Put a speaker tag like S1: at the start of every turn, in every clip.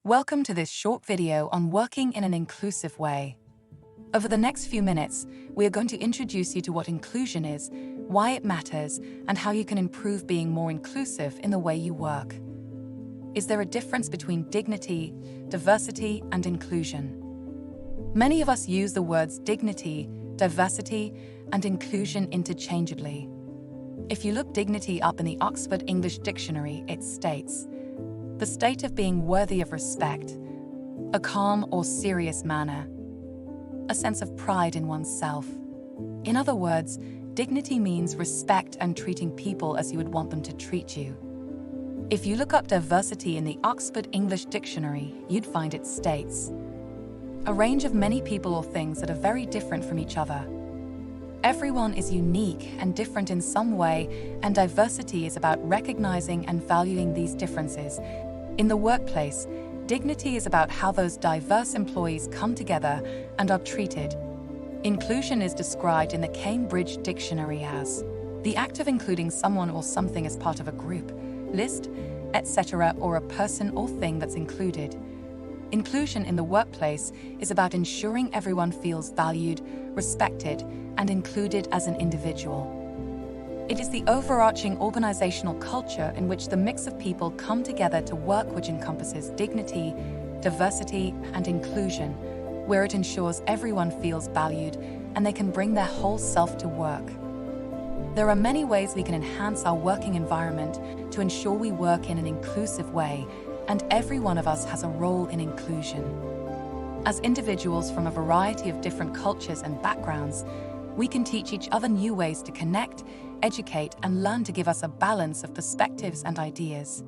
S1: Welcome to this short video on working in an inclusive way. Over the next few minutes, we are going to introduce you to what inclusion is, why it matters, and how you can improve being more inclusive in the way you work. Is there a difference between dignity, diversity, and inclusion? Many of us use the words dignity, diversity, and inclusion interchangeably. If you look dignity up in the Oxford English Dictionary, it states, the state of being worthy of respect, a calm or serious manner, a sense of pride in oneself. In other words, dignity means respect and treating people as you would want them to treat you. If you look up diversity in the Oxford English Dictionary, you'd find it states, a range of many people or things that are very different from each other. Everyone is unique and different in some way, and diversity is about recognizing and valuing these differences. In the workplace, dignity is about how those diverse employees come together and are treated. Inclusion is described in the Cambridge Dictionary as the act of including someone or something as part of a group, list, etc., or a person or thing that's included. Inclusion in the workplace is about ensuring everyone feels valued, respected, and included as an individual. It is the overarching organizational culture in which the mix of people come together to work, which encompasses dignity, diversity, and inclusion, where it ensures everyone feels valued and they can bring their whole self to work. There are many ways we can enhance our working environment to ensure we work in an inclusive way, and every one of us has a role in inclusion. As individuals from a variety of different cultures and backgrounds, we can teach each other new ways to connect, educate, and learn to give us a balance of perspectives and ideas.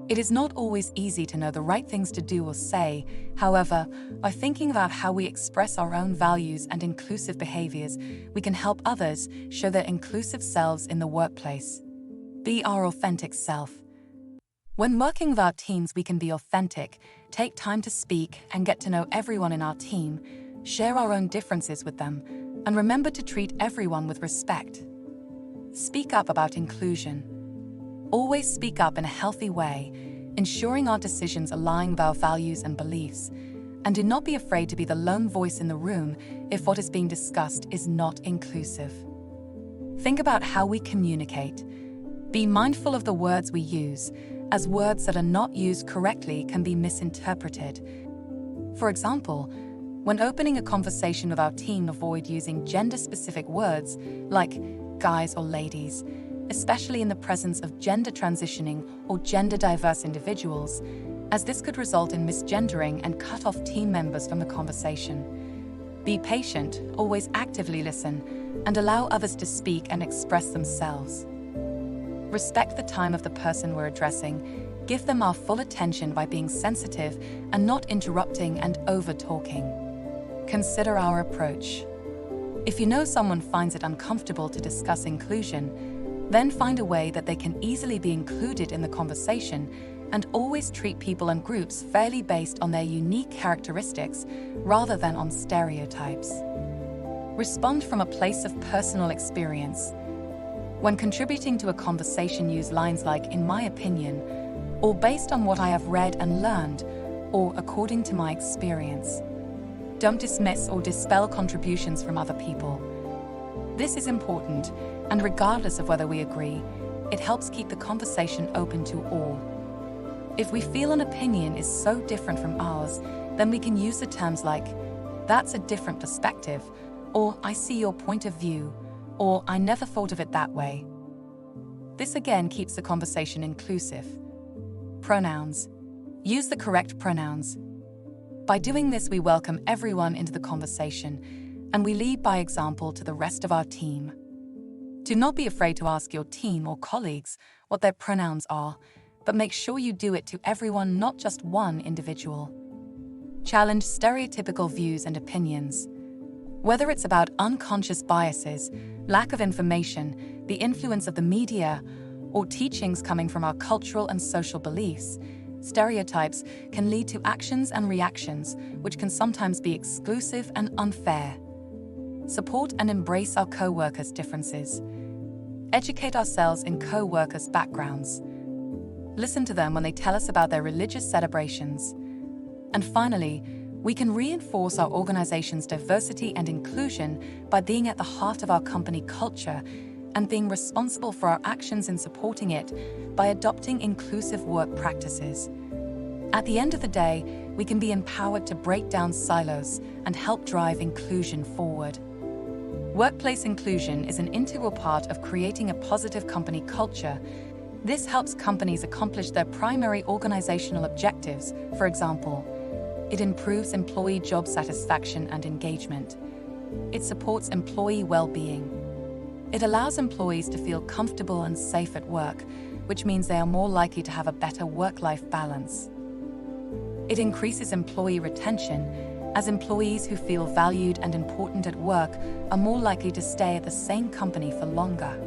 S1: It is not always easy to know the right things to do or say. However, by thinking about how we express our own values and inclusive behaviors, we can help others show their inclusive selves in the workplace. Be our authentic self. When working with our teams, we can be authentic, take time to speak, and get to know everyone in our team, share our own differences with them, and remember to treat everyone with respect. Speak up about inclusion. Always speak up in a healthy way, ensuring our decisions align with our values and beliefs, and do not be afraid to be the lone voice in the room if what is being discussed is not inclusive. Think about how we communicate. Be mindful of the words we use, as words that are not used correctly can be misinterpreted. For example, when opening a conversation with our team, avoid using gender-specific words like guys or ladies, especially in the presence of gender transitioning or gender-diverse individuals, as this could result in misgendering and cut off team members from the conversation. Be patient, always actively listen, and allow others to speak and express themselves. Respect the time of the person we're addressing. Give them our full attention by being sensitive and not interrupting and over-talking. Consider our approach. If you know someone finds it uncomfortable to discuss inclusion, then find a way that they can easily be included in the conversation, and always treat people and groups fairly based on their unique characteristics rather than on stereotypes. Respond from a place of personal experience. When contributing to a conversation, use lines like, in my opinion, or based on what I have read and learned, or according to my experience. Don't dismiss or dispel contributions from other people. This is important, and regardless of whether we agree, it helps keep the conversation open to all. If we feel an opinion is so different from ours, then we can use the terms like, that's a different perspective, or I see your point of view, or I never thought of it that way. This again keeps the conversation inclusive. Pronouns. Use the correct pronouns. By doing this, we welcome everyone into the conversation, and we lead by example to the rest of our team. Do not be afraid to ask your team or colleagues what their pronouns are, but make sure you do it to everyone, not just one individual. Challenge stereotypical views and opinions. Whether it's about unconscious biases, lack of information, the influence of the media, or teachings coming from our cultural and social beliefs, stereotypes can lead to actions and reactions which can sometimes be exclusive and unfair. Support and embrace our co-workers' differences. Educate ourselves in co-workers' backgrounds. Listen to them when they tell us about their religious celebrations. And finally, we can reinforce our organization's diversity and inclusion by being at the heart of our company culture and being responsible for our actions in supporting it by adopting inclusive work practices. At the end of the day, we can be empowered to break down silos and help drive inclusion forward. Workplace inclusion is an integral part of creating a positive company culture. This helps companies accomplish their primary organizational objectives. For example, it improves employee job satisfaction and engagement. It supports employee well-being. It allows employees to feel comfortable and safe at work, which means they are more likely to have a better work-life balance. It increases employee retention, as employees who feel valued and important at work are more likely to stay at the same company for longer.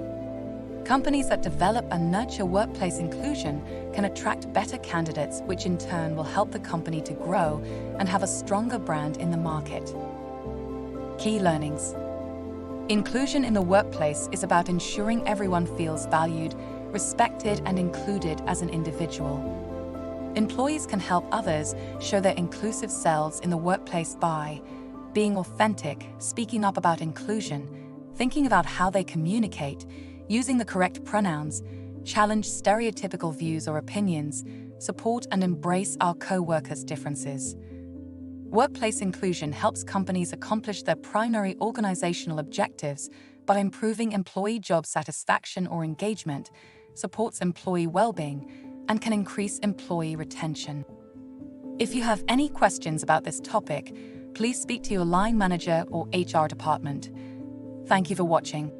S1: Companies that develop and nurture workplace inclusion can attract better candidates, which in turn will help the company to grow and have a stronger brand in the market. Key learnings. Inclusion in the workplace is about ensuring everyone feels valued, respected, and included as an individual. Employees can help others show their inclusive selves in the workplace by being authentic, speaking up about inclusion, thinking about how they communicate, using the correct pronouns, challenge stereotypical views or opinions, support and embrace our co-workers' differences. Workplace inclusion helps companies accomplish their primary organizational objectives by improving employee job satisfaction or engagement, supports employee well-being, and can increase employee retention. If you have any questions about this topic, please speak to your line manager or HR department. Thank you for watching.